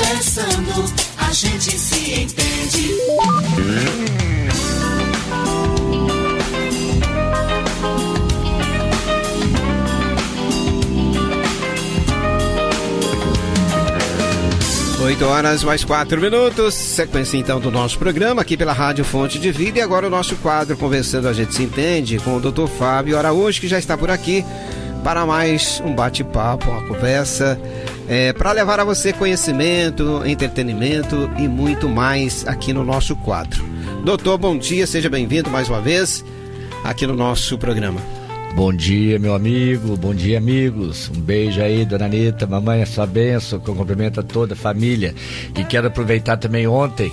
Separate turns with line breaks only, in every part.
Conversando, a gente se entende.
Oito horas mais 4 minutos, sequência então do nosso programa aqui pela Rádio Fonte de Vida. E agora o nosso quadro Conversando a gente se entende com o Dr. Fábio Araújo, que já está por aqui para mais um bate-papo, uma conversa, para levar a você conhecimento, entretenimento e muito mais aqui no nosso quadro. Doutor, bom dia, seja bem-vindo mais uma vez aqui no nosso programa.
Bom dia, meu amigo, bom dia, amigos. Um beijo aí, dona Anitta, mamãe, a sua bênção, que eu cumprimento a toda a família. E quero aproveitar também ontem,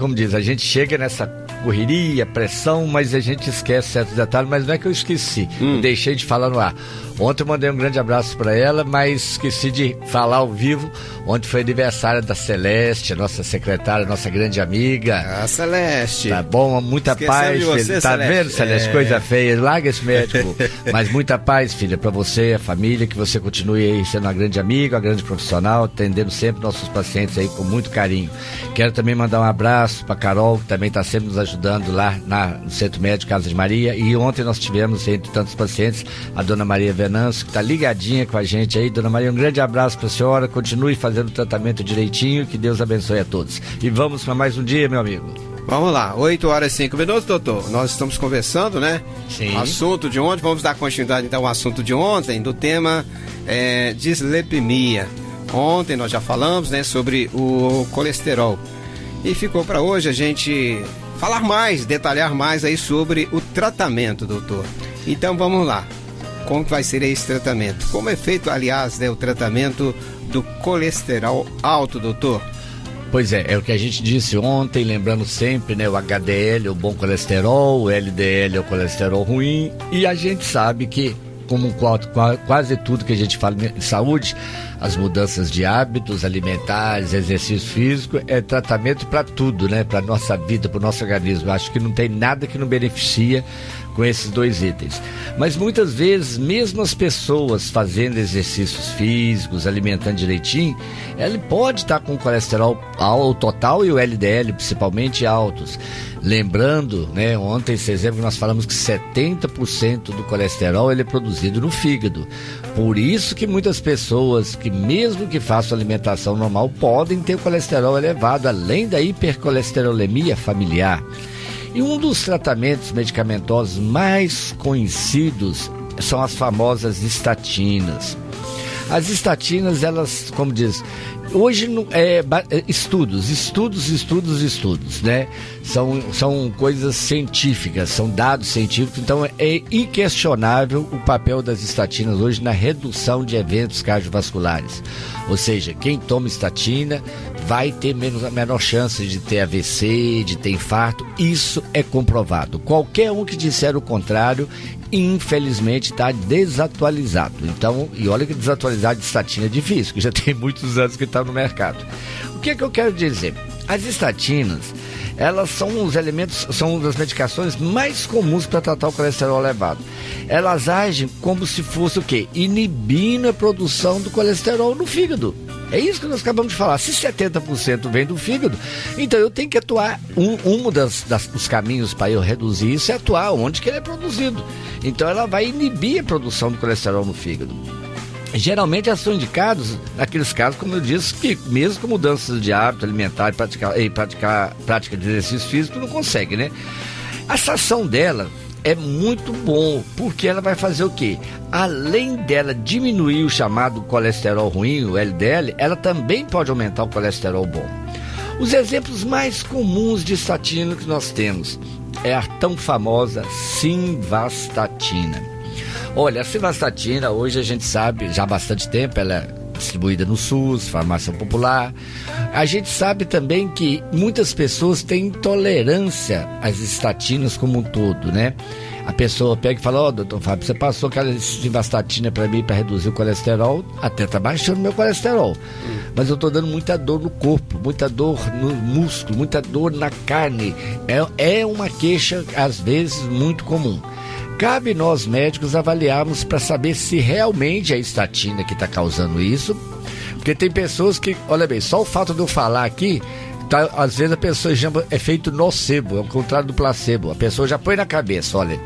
como diz, a gente chega nessa correria, pressão, mas a gente esquece certos detalhes, mas não é que eu esqueci, eu deixei de falar no ar. Ontem eu mandei um grande abraço para ela, mas esqueci de falar ao vivo. Ontem foi aniversário da Celeste, a nossa secretária, nossa grande amiga.
Ah, Celeste.
Tá bom, muita
Esquecemos
paz,
de você,
filha. Tá
Celeste?
vendo, Celeste? Coisa feia, larga esse médico. Mas muita paz, filha, para você, a família, que você continue aí sendo uma grande amiga, uma grande profissional, atendendo sempre nossos pacientes aí com muito carinho. Quero também mandar um abraço para Carol, que também está sempre nos ajudando lá no Centro Médico Casa de Maria. E ontem nós tivemos, entre tantos pacientes, a dona Maria Venâncio, que está ligadinha com a gente aí. Dona Maria, um grande abraço para a senhora, continue fazendo o tratamento direitinho, que Deus abençoe a todos. E vamos para mais um dia, meu amigo.
Vamos lá, 8 horas e 5 minutos, doutor. Nós estamos conversando, né?
Sim.
Assunto de ontem, vamos dar continuidade então ao assunto de ontem, do tema dislipemia. Ontem nós já falamos, né, sobre o colesterol. E ficou para hoje a gente falar mais, detalhar mais aí sobre o tratamento, doutor. Então vamos lá. Como vai ser esse tratamento? Como é feito, aliás, né, o tratamento do colesterol alto, doutor?
Pois é o que a gente disse ontem, lembrando sempre, né, o HDL, o bom colesterol, o LDL é o colesterol ruim, e a gente sabe que, como quase tudo que a gente fala em saúde, as mudanças de hábitos alimentares, exercício físico, é tratamento para tudo, né, para nossa vida, para o nosso organismo. Acho que não tem nada que não beneficia com esses dois itens. Mas muitas vezes, mesmo as pessoas fazendo exercícios físicos, alimentando direitinho, ele pode estar com o colesterol total e o LDL principalmente altos. Lembrando, né, ontem, por exemplo, nós falamos que 70% do colesterol ele é produzido no fígado. Por isso que muitas pessoas que mesmo que façam alimentação normal podem ter o colesterol elevado, além da hipercolesterolemia familiar. E um dos tratamentos medicamentosos mais conhecidos são as famosas estatinas. As estatinas, elas, como diz, hoje estudos, né? São coisas científicas, são dados científicos, então é inquestionável o papel das estatinas hoje na redução de eventos cardiovasculares. Ou seja, quem toma estatina vai ter a menor chance de ter AVC, de ter infarto. Isso é comprovado. Qualquer um que disser o contrário, infelizmente está desatualizado. Então, e olha que desatualizar de estatina é difícil, que já tem muitos anos que está no mercado. O que é que eu quero dizer? As estatinas, elas são os elementos, são das medicações mais comuns para tratar o colesterol elevado. Elas agem como se fosse o quê? Inibindo a produção do colesterol no fígado. É isso que nós acabamos de falar. Se 70% vem do fígado, então eu tenho que atuar. Dos caminhos para eu reduzir isso é atuar onde que ele é produzido. Então ela vai inibir a produção do colesterol no fígado. Geralmente elas são indicadas naqueles casos, como eu disse, que mesmo com mudanças de hábito alimentar e prática de exercício físico não consegue, né? A ação dela é muito bom, porque ela vai fazer o quê? Além dela diminuir o chamado colesterol ruim, o LDL, ela também pode aumentar o colesterol bom. Os exemplos mais comuns de estatina que nós temos é a tão famosa simvastatina. Olha, a simvastatina, hoje a gente sabe, já há bastante tempo, ela é distribuída no SUS, farmácia popular. A gente sabe também que muitas pessoas têm intolerância às estatinas como um todo, né? A pessoa pega e fala, doutor Fábio, você passou aquela simvastatina para mim para reduzir o colesterol, até tá baixando meu colesterol. Mas eu tô dando muita dor no corpo, muita dor no músculo, muita dor na carne. É uma queixa, às vezes, muito comum. Cabe nós médicos avaliarmos para saber se realmente é a estatina que está causando isso, Porque tem pessoas que, olha bem, só o fato de eu falar aqui, tá, às vezes a pessoa chama efeito nocebo, é o contrário do placebo. A pessoa já põe na cabeça, olha,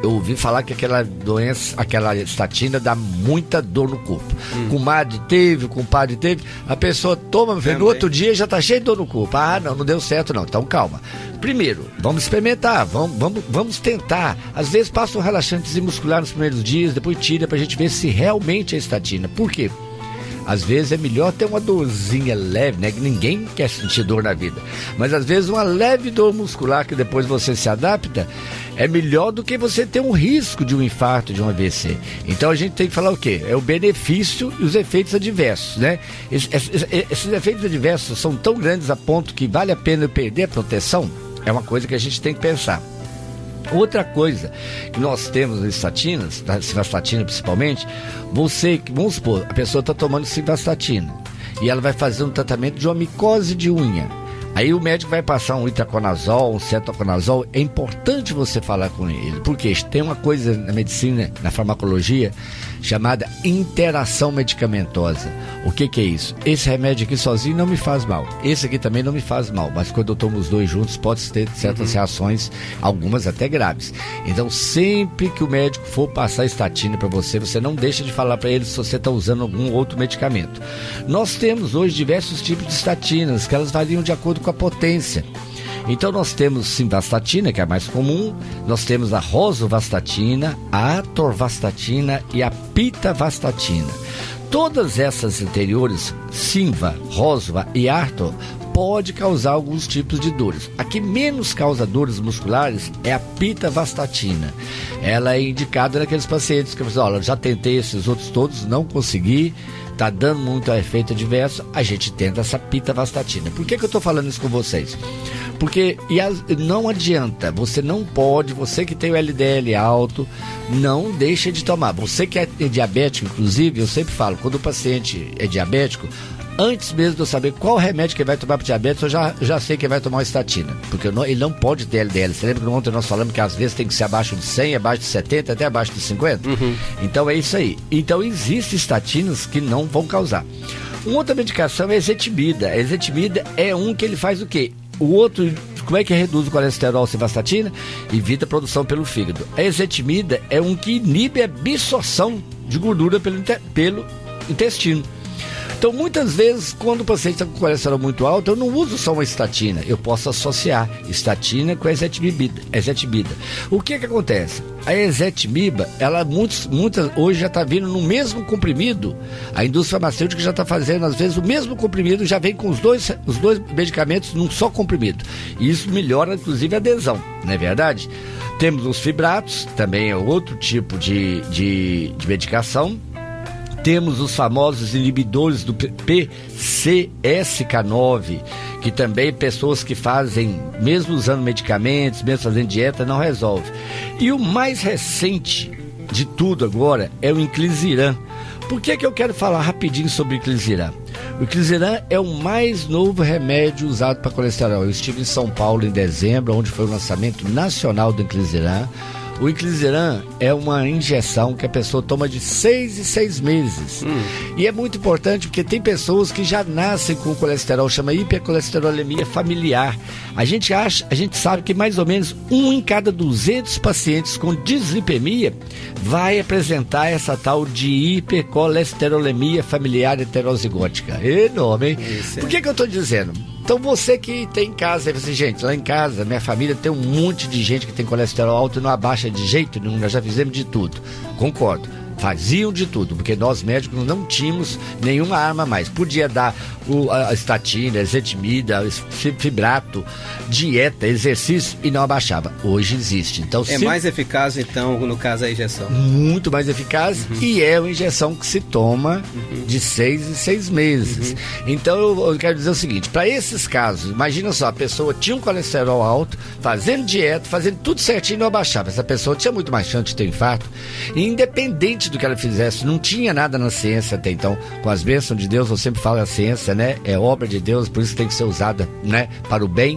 eu ouvi falar que aquela doença, aquela estatina dá muita dor no corpo. Comadre teve, compadre teve, a pessoa toma, no outro dia já tá cheio de dor no corpo. Ah, não deu certo não, então calma. Primeiro, vamos experimentar, vamos tentar. Às vezes passa um relaxante muscular nos primeiros dias, depois tira pra gente ver se realmente é estatina. Por quê? Às vezes é melhor ter uma dorzinha leve, né? Que ninguém quer sentir dor na vida. Mas às vezes uma leve dor muscular que depois você se adapta é melhor do que você ter um risco de um infarto, de um AVC. Então a gente tem que falar o quê? É o benefício e os efeitos adversos, né? Esses efeitos adversos são tão grandes a ponto que vale a pena eu perder a proteção? É uma coisa que a gente tem que pensar. Outra coisa que nós temos nas estatinas, da simvastatina principalmente, vamos supor, a pessoa está tomando simvastatina e ela vai fazer um tratamento de uma micose de unha. Aí o médico vai passar um itraconazol, um cetoconazol. É importante você falar com ele, porque tem uma coisa na medicina, na farmacologia, chamada interação medicamentosa. O que é isso? Esse remédio aqui sozinho não me faz mal, esse aqui também não me faz mal, mas quando eu tomo os dois juntos pode ter certas reações, algumas até graves. Então sempre que o médico for passar estatina para você, você não deixa de falar para ele se você está usando algum outro medicamento. Nós temos hoje diversos tipos de estatinas, que elas variam de acordo com a potência. Então nós temos simvastatina, que é a mais comum, nós temos a rosuvastatina, a atorvastatina e a pitavastatina. Todas essas anteriores, simva, rosuva e artor, pode causar alguns tipos de dores. A que menos causa dores musculares é a pitavastatina. Ela é indicada naqueles pacientes que falam, olha, já tentei esses outros todos, não consegui, está dando muito efeito adverso, a gente tenta essa pitavastatina. Por que eu estou falando isso com vocês? Porque não adianta, você não pode, você que tem o LDL alto, não deixa de tomar. Você que é diabético, inclusive, eu sempre falo, quando o paciente é diabético, antes mesmo de eu saber qual remédio que ele vai tomar para diabetes, eu já sei que ele vai tomar uma estatina, porque ele não pode ter LDL. Você lembra que ontem nós falamos que às vezes tem que ser abaixo de 100, abaixo de 70, até abaixo de 50? Então é isso aí. Então existem estatinas que não vão causar. Uma outra medicação é a ezetimibe. A ezetimibe é um que ele faz o quê? O outro, como é que reduz o colesterol, simvastatina? Evita a produção pelo fígado. A ezetimibe é um que inibe a absorção de gordura pelo intestino. Então, muitas vezes, quando o paciente está com colesterol muito alto, eu não uso só uma estatina. Eu posso associar estatina com a ezetimibe. O que acontece? A ezetimibe, ela hoje já está vindo no mesmo comprimido. A indústria farmacêutica já está fazendo, às vezes, o mesmo comprimido, já vem com os dois medicamentos num só comprimido. E isso melhora, inclusive, a adesão, não é verdade? Temos os fibratos, também é outro tipo de medicação. Temos os famosos inibidores do PCSK9, que também pessoas que fazem, mesmo usando medicamentos, mesmo fazendo dieta, não resolve. E o mais recente de tudo agora é o inclisiran. Por que eu quero falar rapidinho sobre o inclisiran? O inclisiran é o mais novo remédio usado para colesterol. Eu estive em São Paulo em dezembro, onde foi o lançamento nacional do inclisiran. O inclisiran é uma injeção que a pessoa toma de 6 em 6 meses. E é muito importante porque tem pessoas que já nascem com colesterol, chama hipercolesterolemia familiar. A gente sabe que mais ou menos 1 em cada 200 pacientes com dislipemia vai apresentar essa tal de hipercolesterolemia familiar heterozigótica. Enorme, hein? Por que eu estou dizendo? Então você que tem em casa, você, gente, lá em casa, minha família tem um monte de gente que tem colesterol alto e não abaixa de jeito nenhum, nós já fizemos de tudo. Concordo. Faziam de tudo, porque nós médicos não tínhamos nenhuma arma mais. Podia dar a estatina, a ezetimibe, fibrato, dieta, exercício e não abaixava. Hoje existe. Então,
mais eficaz, então, no caso, a injeção?
Muito mais eficaz e é uma injeção que se toma de 6 em 6 meses. Então, eu quero dizer o seguinte, para esses casos, imagina só, a pessoa tinha um colesterol alto, fazendo dieta, fazendo tudo certinho e não abaixava. Essa pessoa tinha muito mais chance de ter infarto, e independente do que ela fizesse, não tinha nada na ciência até então. Com as bênçãos de Deus, eu sempre falo, a ciência, né, é obra de Deus, por isso tem que ser usada, né, para o bem.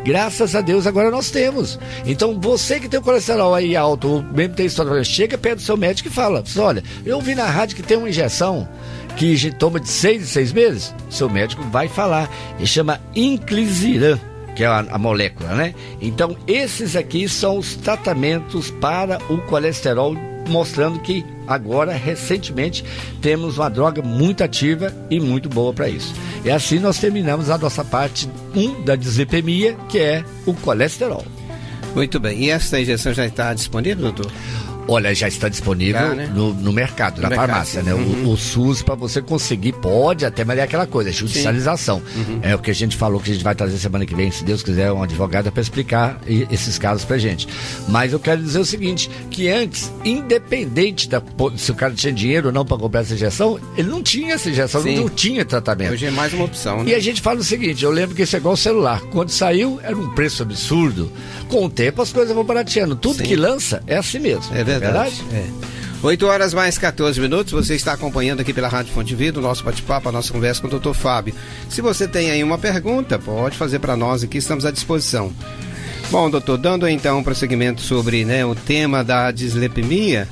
Graças a Deus agora nós temos. Então você que tem o colesterol aí alto, ou mesmo tem história, chega perto do seu médico e fala, olha, eu vi na rádio que tem uma injeção, que a gente toma de 6 em 6 meses, seu médico vai falar. Ele chama inclisiran, que é a molécula, né? Então, esses aqui são os tratamentos para o colesterol, mostrando que agora, recentemente, temos uma droga muito ativa e muito boa para isso. E assim nós terminamos a nossa parte 1 da dislipemia, que é o colesterol.
Muito bem. E essa injeção já está disponível, doutor?
Olha, já está disponível
né?
no mercado, na farmácia, né? O SUS, para você conseguir, pode até, mas é aquela coisa, judicialização. É o que a gente falou que a gente vai trazer semana que vem, se Deus quiser, um advogado para explicar esses casos pra gente. Mas eu quero dizer o seguinte, que antes, independente se o cara tinha dinheiro ou não para comprar essa injeção, ele não tinha essa injeção, não tinha tratamento.
Hoje é mais uma opção, né?
E a gente fala o seguinte, eu lembro que isso é igual o celular. Quando saiu, era um preço absurdo. Com o tempo, as coisas vão barateando. Tudo que lança é assim mesmo.
É verdade? É. 8 horas mais 14 minutos, você está acompanhando aqui pela Rádio Fonte Vida o nosso bate-papo, a nossa conversa com o Dr. Fábio. Se você tem aí uma pergunta, pode fazer para nós aqui, estamos à disposição. Bom, doutor, dando então um prosseguimento sobre, né, o tema da dislipemia,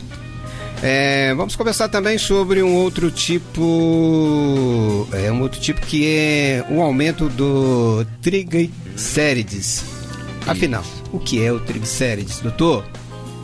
vamos conversar também sobre um outro tipo que é o aumento do triglicérides. Afinal, o que é o triglicérides, doutor?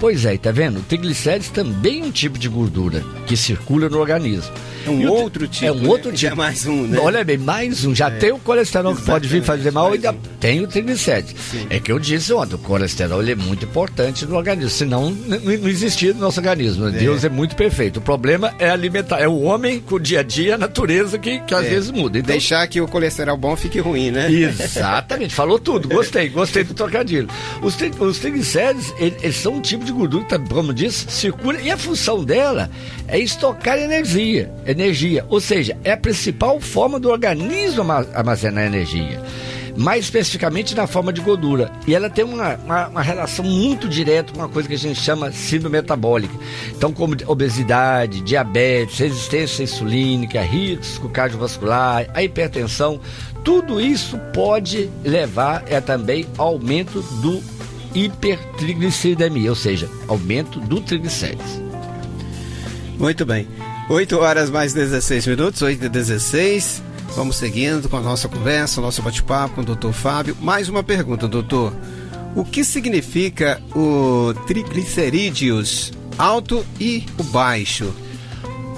Pois é, tá vendo? O triglicérides também é um tipo de gordura que circula no organismo.
É um outro tipo.
É um outro tipo.
É mais um, né?
Olha bem, mais um. Já tem o colesterol que pode vir fazer mal, ainda tem o triglicérides.
Sim.
É que eu disse ontem, o colesterol ele é muito importante no organismo, senão não existia no nosso organismo. Deus é muito perfeito. O problema é alimentar, é o homem com o dia a dia, a natureza que às vezes muda. Então,
deixar que o colesterol bom fique ruim, né?
Exatamente, falou tudo. Gostei do trocadilho. Os triglicérides, eles são um tipo de gordura que, como disse, circula, e a função dela é estocar energia, ou seja, é a principal forma do organismo armazenar energia, mais especificamente na forma de gordura, e ela tem uma relação muito direta com uma coisa que a gente chama síndrome metabólica, então como obesidade, diabetes, resistência insulínica, risco cardiovascular, a hipertensão, tudo isso pode levar também ao aumento do hipertrigliceridemia, ou seja, aumento do triglicérides.
Muito bem. 8 horas mais 16 minutos, 8h16. Vamos seguindo com a nossa conversa, o nosso bate-papo com o Dr. Fábio. Mais uma pergunta, doutor. O que significa o triglicerídeos alto e o baixo?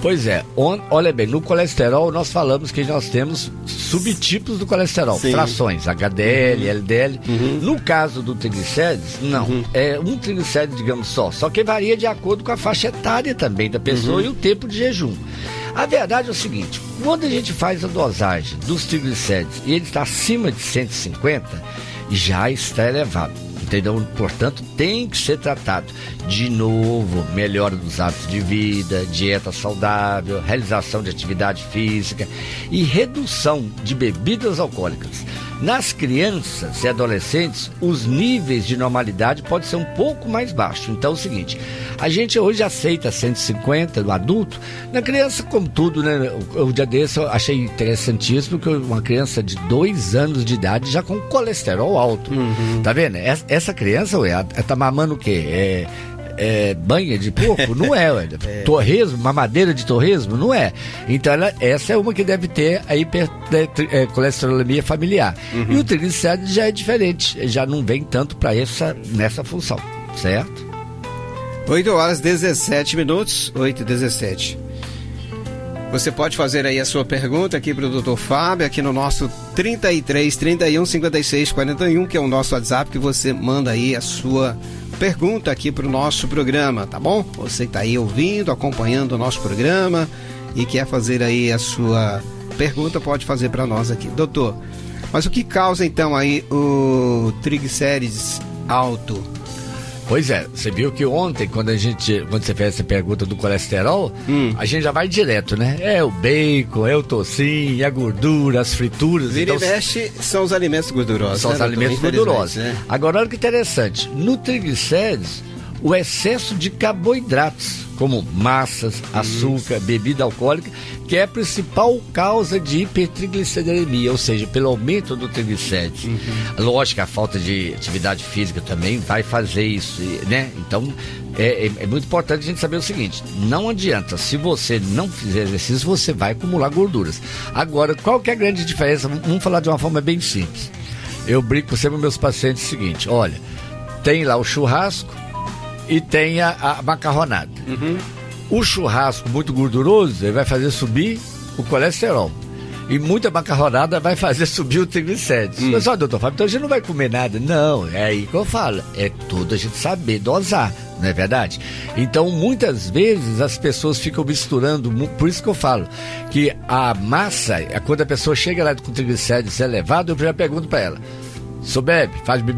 Pois é, olha bem, no colesterol nós falamos que nós temos subtipos do colesterol, frações, HDL, LDL. No caso do triglicérides, não, é um triglicéride, digamos só que varia de acordo com a faixa etária também da pessoa e o tempo de jejum. A verdade é o seguinte, quando a gente faz a dosagem dos triglicérides e ele está acima de 150, já está elevado. Entendeu? Portanto, tem que ser tratado. De novo, melhora dos hábitos de vida, dieta saudável, realização de atividade física e redução de bebidas alcoólicas. Nas crianças e adolescentes, os níveis de normalidade podem ser um pouco mais baixos. Então é o seguinte, a gente hoje aceita 150 no adulto, na criança como tudo, né? O dia desse eu achei interessantíssimo que uma criança de 2 anos de idade já com colesterol alto, tá vendo? Essa criança, ela tá mamando o quê? Banha de porco? Não é, torresmo, mamadeira de torresmo? Não é. Então essa é uma que deve ter a colesterolemia familiar. E o triglicérides já é diferente, já não vem tanto para nessa função, certo?
8 horas 17 minutos, 8h17. Você pode fazer aí a sua pergunta aqui para o Dr. Fábio, aqui no nosso 33 31 56 41, que é o nosso WhatsApp, que você manda aí a sua pergunta aqui para o nosso programa, tá bom? Você que está aí ouvindo, acompanhando o nosso programa e quer fazer aí a sua pergunta, pode fazer para nós aqui. Doutor, mas o que causa então aí o triglicérides alto?
Pois é, você viu que ontem, quando você fez essa pergunta do colesterol, a gente já vai direto, né? É o bacon, é o tocinho, é a gordura, as frituras.
Vira e mexe são os alimentos gordurosos.
São os alimentos gordurosos. Né? Agora, olha que interessante, no triglicérides, o excesso de carboidratos, como massas, açúcar, bebida alcoólica, que é a principal causa de hipertrigliceridemia, ou seja, pelo aumento do triglicérides. Lógico, a falta de atividade física também vai fazer isso, né? Então, é muito importante a gente saber o seguinte: não adianta, se você não fizer exercício, você vai acumular gorduras. Agora, qual que é a grande diferença? Vamos falar de uma forma bem simples. Eu brinco sempre com meus pacientes o seguinte: olha, tem lá o churrasco e tem a macarronada. O churrasco muito gorduroso, ele vai fazer subir o colesterol. E muita macarronada vai fazer subir o triglicérides. Mas olha, doutor Fábio, então a gente não vai comer nada. Não, é aí que eu falo. É tudo a gente saber dosar, não é verdade? Então, muitas vezes as pessoas ficam misturando, por isso que eu falo que a massa, quando a pessoa chega lá com triglicérides elevado, eu já pergunto para ela: você bebe?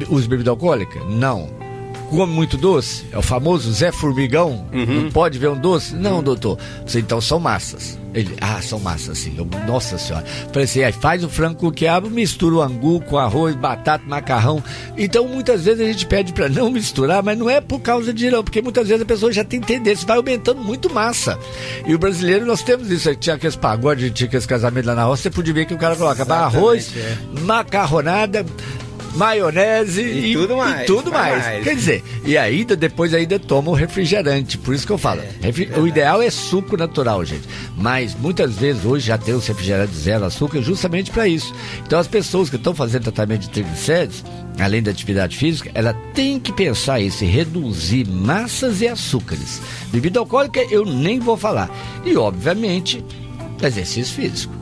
Usa bebida alcoólica? Não. Come muito doce? É o famoso Zé Formigão? Não pode ver um doce? Não, doutor. Então são massas. Ele, são massas, sim. Nossa senhora. Falei assim, aí faz o frango com quiabo, mistura o angu com arroz, batata, macarrão. Então muitas vezes a gente pede para não misturar, mas não é por causa de não, porque muitas vezes a pessoa já tem tendência, vai aumentando muito massa. E o brasileiro, nós temos isso. Tinha aqueles pagodes, tinha aqueles casamentos lá na roça, você podia ver que o cara coloca arroz, macarronada, maionese e tudo mais. Quer dizer, e ainda depois toma o refrigerante. Por isso que eu falo, o ideal é suco natural, gente. Mas muitas vezes hoje já tem os refrigerantes zero açúcar justamente para isso. Então as pessoas que estão fazendo tratamento de triglicérides, além da atividade física, ela tem que pensar isso, em reduzir massas e açúcares. Bebida alcoólica eu nem vou falar. E obviamente exercício físico.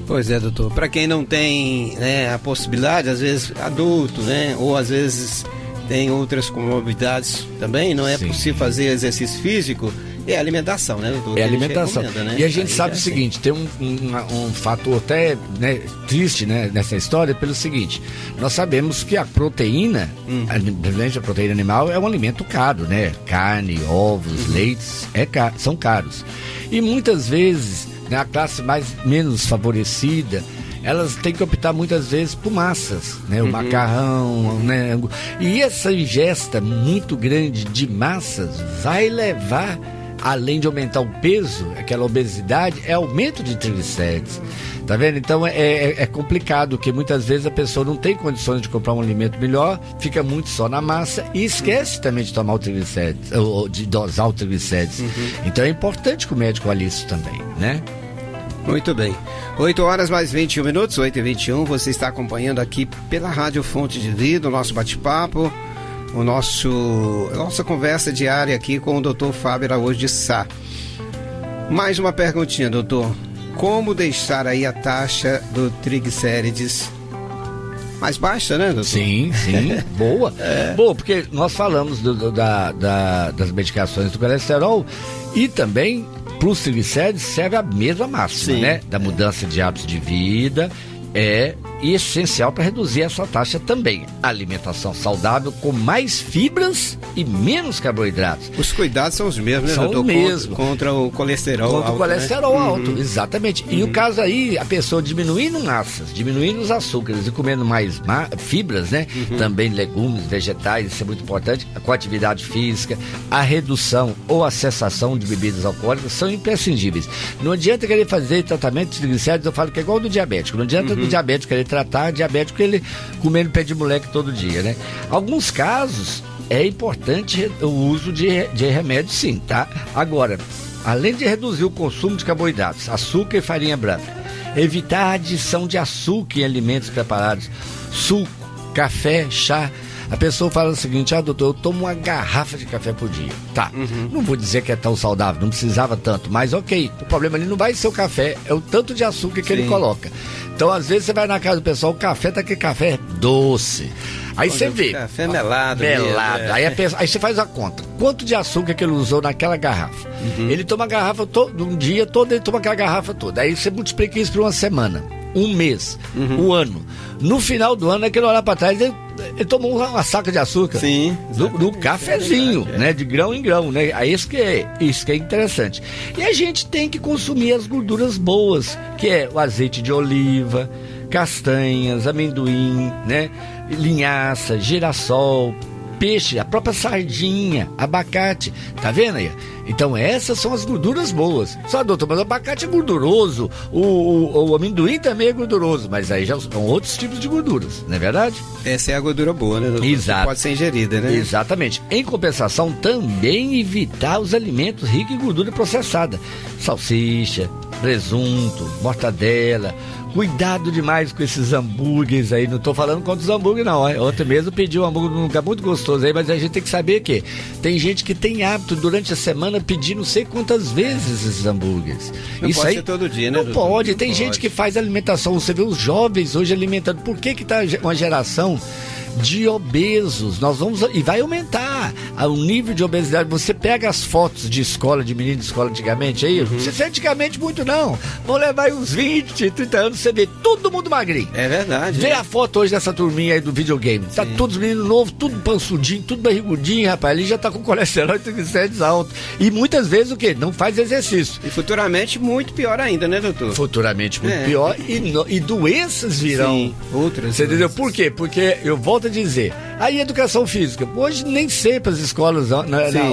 Pois é, doutor. Para quem não tem, né, a possibilidade, às vezes adulto, né, ou às vezes tem outras comorbidades também, não é possível fazer exercício físico, é alimentação, né, doutor?
É alimentação. Né? E a gente sabe o seguinte, tem um fator até, né, triste, né, nessa história, pelo seguinte: nós sabemos que a proteína, a proteína animal é um alimento caro, né? Carne, ovos, leites, são caros. E muitas vezes, né, a classe menos favorecida, elas têm que optar muitas vezes por massas, né? O macarrão, né? E essa ingesta muito grande de massas vai levar, além de aumentar o peso, aquela obesidade, é aumento de triglicérides. Tá vendo? Então é complicado, porque muitas vezes a pessoa não tem condições de comprar um alimento melhor, fica muito só na massa e esquece também de tomar o triglicérides, ou de dosar o triglicérides. Então é importante que o médico olhe isso também, né?
Muito bem. 8 horas mais 21 minutos, 8h21, você está acompanhando aqui pela Rádio Fonte de Vida, o nosso bate-papo, a nossa conversa diária aqui com o Dr. Fábio Araújo de Sá. Mais uma perguntinha, doutor. Como deixar aí a taxa do triglicérides mais baixa, né, doutor?
Sim, boa. Boa, porque nós falamos das medicações do colesterol e também para os triglicérides serve a mesma máxima, né? Da mudança de hábitos de vida, é essencial para reduzir essa taxa também. Alimentação saudável com mais fibras e menos carboidratos.
Os cuidados são os mesmos, né,
são
doutor?
Os mesmos.
Contra o colesterol alto.
Contra o colesterol alto, exatamente. E o caso aí, a pessoa diminuindo massas, diminuindo os açúcares e comendo mais fibras, né? Também legumes, vegetais, isso é muito importante. Com a atividade física, a redução ou a cessação de bebidas alcoólicas são imprescindíveis. Não adianta querer fazer tratamento de triglicérides, eu falo que é igual do diabético. Não adianta do diabético querer tratar diabético ele comendo pé de moleque todo dia, né? Alguns casos é importante o uso de remédio, sim, tá? Agora, além de reduzir o consumo de carboidratos, açúcar e farinha branca, evitar a adição de açúcar em alimentos preparados, suco, café, chá. A pessoa fala o seguinte: doutor, eu tomo uma garrafa de café por dia. Tá, não vou dizer que é tão saudável, não precisava tanto, mas ok, o problema ali não vai ser o café, é o tanto de açúcar que ele coloca. Então, às vezes, você vai na casa do pessoal, o café tá aquele café doce. Aí você vê.
Café melado.
Aí você faz a conta. Quanto de açúcar que ele usou naquela garrafa? Ele toma a garrafa um dia todo, ele toma aquela garrafa toda. Aí você multiplica isso por uma semana, um mês, um ano. No final do ano, é que ele olhar para trás, ele tomou uma saca de açúcar.
Sim.
Do cafezinho, né? De grão em grão, né? Aí isso que é interessante. E a gente tem que consumir as gorduras boas, que é o azeite de oliva, castanhas, amendoim, né? Linhaça, girassol, peixe, a própria sardinha, abacate, tá vendo aí? Então essas são as gorduras boas. Só, doutor, mas o abacate é gorduroso, o amendoim também é gorduroso, mas aí já são outros tipos de gorduras, não é verdade?
Essa é a gordura boa, né, doutor?
Exato.
Que pode ser ingerida, né?
Exatamente. Em compensação, também evitar os alimentos ricos em gordura processada. Salsicha, presunto, mortadela. Cuidado demais com esses hambúrgueres aí. Não tô falando contra os hambúrgueres, não. Ontem mesmo pedi um hambúrguer num lugar muito gostoso aí, mas a gente tem que saber que tem gente que tem hábito durante a semana pedir não sei quantas vezes esses hambúrgueres.
Não
Isso
pode
aí
ser todo dia, né,
não
doutor?
pode.
Não
Tem
pode.
gente que faz alimentação. Você vê os jovens hoje alimentando. Por que tá uma geração de obesos? Nós vamos, e vai aumentar o nível de obesidade. Você pega as fotos de escola, de menino de escola antigamente aí, você vê antigamente muito não, vão levar aí uns 20, 30 anos, você vê todo mundo magrinho.
É verdade.
Vê
né?
a foto hoje dessa turminha aí do videogame, tá todos os meninos novos, tudo pançudinho, tudo barrigudinho, rapaz, ali já tá com colesterol e triglicérides alto, e muitas vezes o quê? Não faz exercício.
E futuramente muito pior ainda, né, doutor?
Futuramente muito pior, e doenças virão.
Sim, outras.
Você entendeu? Por quê? Porque eu volto a dizer, aí educação física, hoje nem sempre as escolas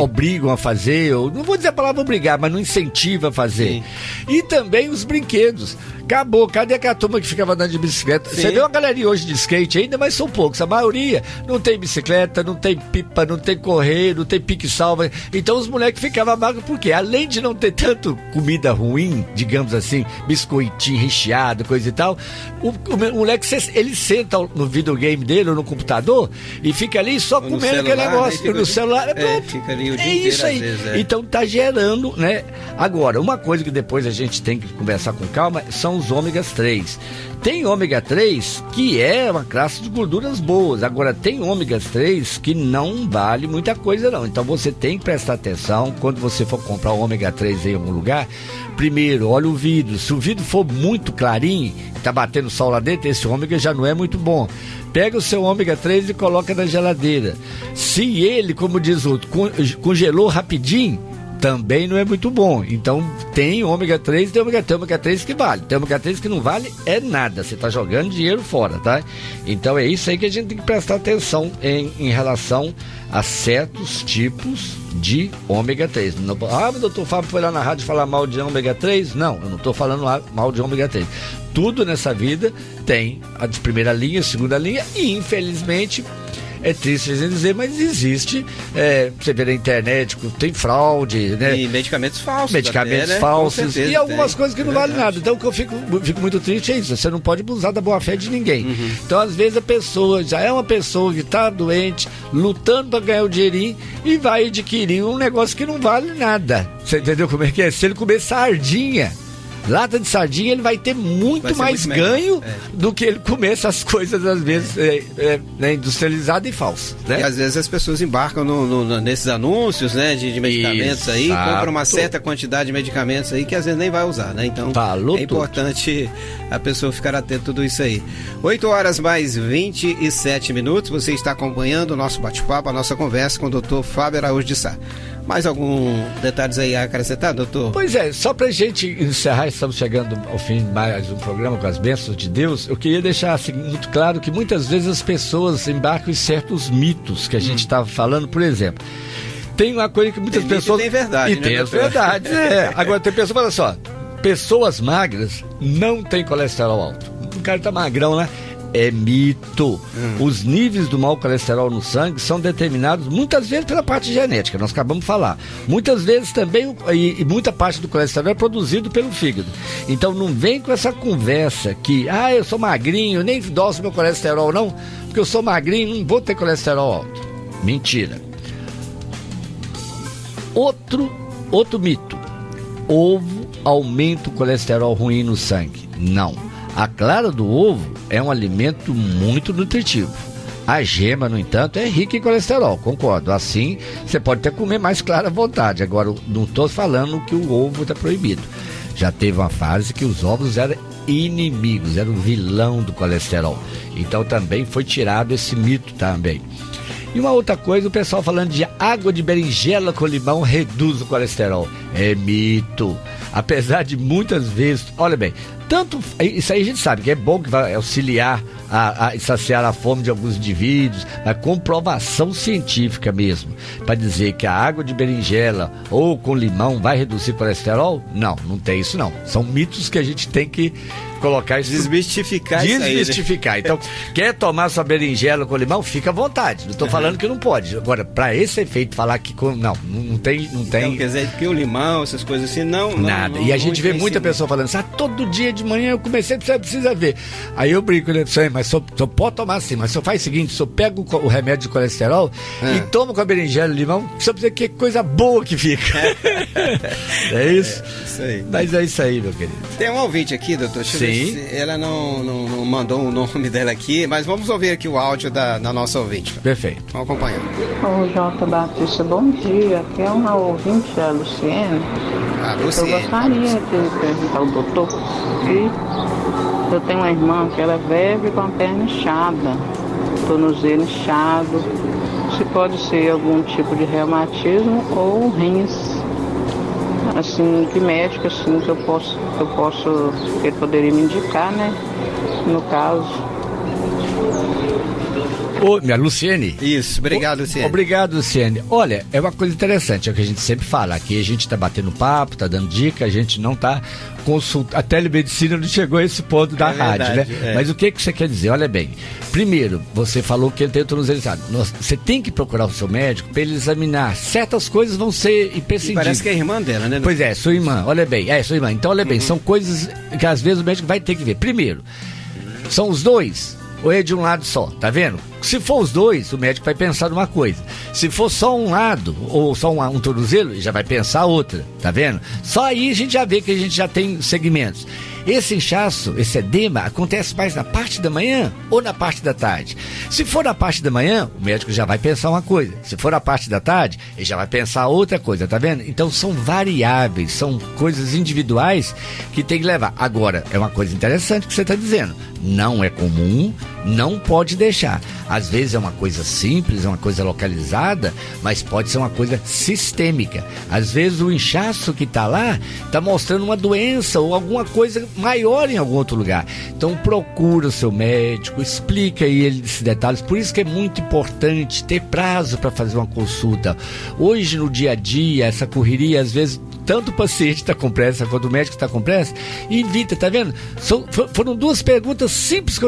obrigam a fazer, eu não vou dizer a palavra obrigar, mas não incentiva a fazer.
Sim.
E também os brinquedos. Acabou, cadê aquela turma que ficava andando de bicicleta?
Sim.
Você vê uma galerinha hoje de skate ainda, mas são poucos. A maioria não tem bicicleta, não tem pipa, não tem correr, não tem pique-salva. Então os moleques ficavam magros, porque além de não ter tanto comida ruim, digamos assim, biscoitinho recheado, coisa e tal, o moleque, ele senta no videogame dele ou no computador e fica ali só
Ou no
comendo aquele
celular,
negócio.
né?
No celular,
Fica ali o dia
é
inteiro,
isso aí.
às vezes, é.
Então tá gerando, né? Agora, uma coisa que depois a gente tem que conversar com calma são os ômegas 3. Tem ômega 3 que é uma classe de gorduras boas. Agora, tem ômegas 3 que não vale muita coisa, não. Então você tem que prestar atenção quando você for comprar o ômega 3 em algum lugar. Primeiro, olha o vidro. Se o vidro for muito clarinho, tá batendo sol lá dentro, esse ômega já não é muito bom. Pega o seu ômega 3 e coloca na geladeira. Se ele, como diz o outro, congelou rapidinho, também não é muito bom. Então tem ômega 3 e tem ômega 3 que vale. Tem ômega 3 que não vale é nada. Você está jogando dinheiro fora, tá? Então é isso aí que a gente tem que prestar atenção em relação a certos tipos de ômega 3. Mas o doutor Fábio foi lá na rádio falar mal de ômega 3? Não, eu não estou falando mal de ômega 3. Tudo nessa vida tem a de primeira linha, segunda linha e infelizmente é triste a gente dizer, mas existe, você vê na internet, tem fraude, né?
E medicamentos falsos.
Medicamentos
até, né?
falsos
Com certeza
e algumas
tem.
coisas que não valem nada. Então o que eu fico muito triste é isso, você não pode abusar da boa fé de ninguém. Então às vezes a pessoa já é uma pessoa que está doente, lutando para ganhar o dinheirinho e vai adquirir um negócio que não vale nada. Você entendeu como é que é? Se ele comer sardinha, lata de sardinha, ele vai ter muito mais ganho do que ele comer essas coisas, às vezes, industrializadas e falsas, né?
E às vezes as pessoas embarcam nesses anúncios, né, de medicamentos aí, compram uma certa quantidade de medicamentos aí que às vezes nem vai usar, né? Então
Falou
é importante a pessoa ficar atenta a tudo isso aí. 8 horas mais 27 minutos, você está acompanhando o nosso bate-papo, a nossa conversa com o Dr. Fábio Araújo de Sá. Mais algum detalhes aí a acrescentar, doutor?
Pois é, só pra gente encerrar, estamos chegando ao fim de mais um programa com as bênçãos de Deus, eu queria deixar assim, muito claro que muitas vezes as pessoas embarcam em certos mitos que a gente estava falando, por exemplo. Tem uma coisa que muitas pessoas...
tem verdade,
e
né,
tem as
doutor?
verdades, Agora tem pessoas que falam só, pessoas magras não têm colesterol alto. O cara tá magrão, né? É mito. Os níveis do mau colesterol no sangue são determinados muitas vezes pela parte genética, nós acabamos de falar. Muitas vezes também, e muita parte do colesterol é produzido pelo fígado. Então não vem com essa conversa que, eu sou magrinho, nem endosso meu colesterol não, porque eu sou magrinho, não vou ter colesterol alto. Mentira. Outro mito. Ovo aumenta o colesterol ruim no sangue. Não. A clara do ovo é um alimento muito nutritivo. A gema, no entanto, é rica em colesterol, concordo. Assim, você pode até comer mais clara à vontade. Agora, não estou falando que o ovo está proibido. Já teve uma fase que os ovos eram inimigos, eram o vilão do colesterol. Então também foi tirado esse mito também. E uma outra coisa, o pessoal falando de água de berinjela com limão reduz o colesterol. É mito. Apesar de muitas vezes, olha bem, tanto, isso aí a gente sabe que é bom, que vai auxiliar a saciar a fome de alguns indivíduos, mas comprovação científica mesmo, para dizer que a água de berinjela ou com limão vai reduzir colesterol, não tem isso não. São mitos que a gente tem que colocar isso.
Desmistificar.
Então, quer tomar sua berinjela com limão, fica à vontade. Não estou falando que não pode. Agora, para esse efeito, falar que não tem.
Não quer dizer que o limão, essas coisas assim,
nada. E a gente vê muita pessoa falando assim, todo dia de manhã eu comecei, você precisa ver. Aí eu brinco, né? Mas só pode tomar assim, mas só faz o seguinte, só pega o remédio de colesterol e toma com a berinjela e limão, só pra dizer que coisa boa que fica. É isso?
Isso aí.
Mas é isso aí, meu querido.
Tem um ouvinte aqui, doutor. Sim. Ela não mandou o nome dela aqui, mas vamos ouvir aqui o áudio da nossa ouvinte.
Perfeito.
Vamos acompanhar.
Ô, J. Batista, bom dia. Aqui é uma ouvinte, a Luciene.
Luciene.
Eu gostaria de perguntar ao doutor se eu tenho uma irmã que ela é velha com a perna inchada, tornozelo inchado, se pode ser algum tipo de reumatismo ou rins. Assim, que médico assim que eu posso, que ele poderia me indicar, né? No caso.
Ô, minha Luciene.
Isso, obrigado, Luciene.
Obrigado, Luciene. Olha, é uma coisa interessante, é o que a gente sempre fala. Aqui a gente tá batendo papo, tá dando dica, a gente não tá consultando. A telemedicina não chegou a esse ponto da rádio,
verdade,
né? Mas o que você quer dizer? Olha bem. Primeiro, você falou que ele tem o tornozelo inchado. Você tem que procurar o seu médico para ele examinar. Certas coisas vão ser imprescindíveis.
Parece que é a irmã dela, né?
Pois é, sua irmã. Olha bem. Sua irmã. Então, olha bem, são coisas que às vezes o médico vai ter que ver. Primeiro, são os dois ou é de um lado só, tá vendo? Se for os dois, o médico vai pensar numa coisa. Se for só um lado, ou só um tornozelo, ele já vai pensar outra, tá vendo? Só aí a gente já vê que a gente já tem segmentos. Esse inchaço, esse edema, acontece mais na parte da manhã ou na parte da tarde. Se for na parte da manhã, o médico já vai pensar uma coisa. Se for na parte da tarde, ele já vai pensar outra coisa, tá vendo? Então são variáveis, são coisas individuais que tem que levar. Agora, é uma coisa interessante que você está dizendo. Não é comum, não pode deixar. Às vezes é uma coisa simples, é uma coisa localizada, mas pode ser uma coisa sistêmica. Às vezes o inchaço que está lá está mostrando uma doença ou alguma coisa maior em algum outro lugar. Então procura o seu médico, explica aí ele esses detalhes. Por isso que é muito importante ter prazo para fazer uma consulta. Hoje no dia a dia, essa correria, às vezes tanto o paciente está com pressa quanto o médico está com pressa, evita, tá vendo? Foram duas perguntas simples que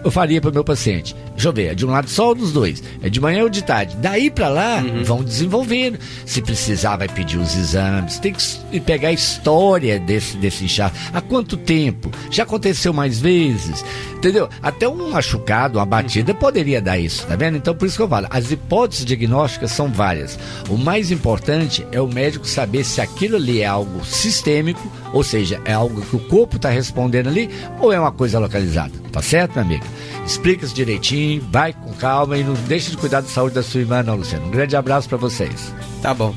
eu faria para o meu paciente. Deixa eu ver, é de um lado só ou dos dois? É de manhã ou de tarde? Daí para lá, vão desenvolvendo. Se precisar, vai pedir os exames. Tem que pegar a história desse inchaço. Há quanto tempo? Já aconteceu mais vezes? Entendeu? Até um machucado, uma batida, poderia dar isso, tá vendo? Então, por isso que eu falo, as hipóteses diagnósticas são várias. O mais importante é o médico saber se aquilo ali é algo sistêmico, ou seja, é algo que o corpo está respondendo ali, ou é uma coisa localizada. Tá certo, minha amiga? Explica-se direitinho, vai com calma e não deixe de cuidar da saúde da sua irmã, não, Luciano. Um grande abraço para vocês.
Tá bom.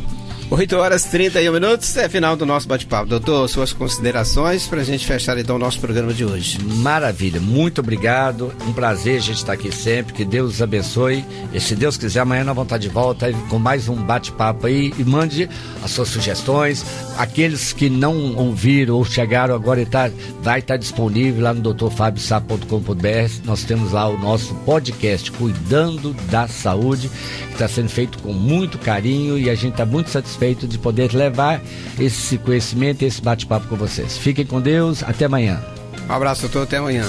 8h31, é final do nosso bate-papo. Doutor, suas considerações para a gente fechar então o nosso programa de hoje.
Maravilha, muito obrigado, um prazer a gente estar aqui sempre, que Deus os abençoe, e se Deus quiser amanhã nós vamos estar de volta com mais um bate-papo aí, e mande as suas sugestões. Aqueles que não ouviram ou chegaram agora, vai estar disponível lá no drfabiosá.com.br. Nós temos lá o nosso podcast Cuidando da Saúde, que está sendo feito com muito carinho, e a gente está muito satisfeito de poder levar esse conhecimento e esse bate-papo com vocês. Fiquem com Deus, até amanhã.
Um abraço, doutor, até amanhã.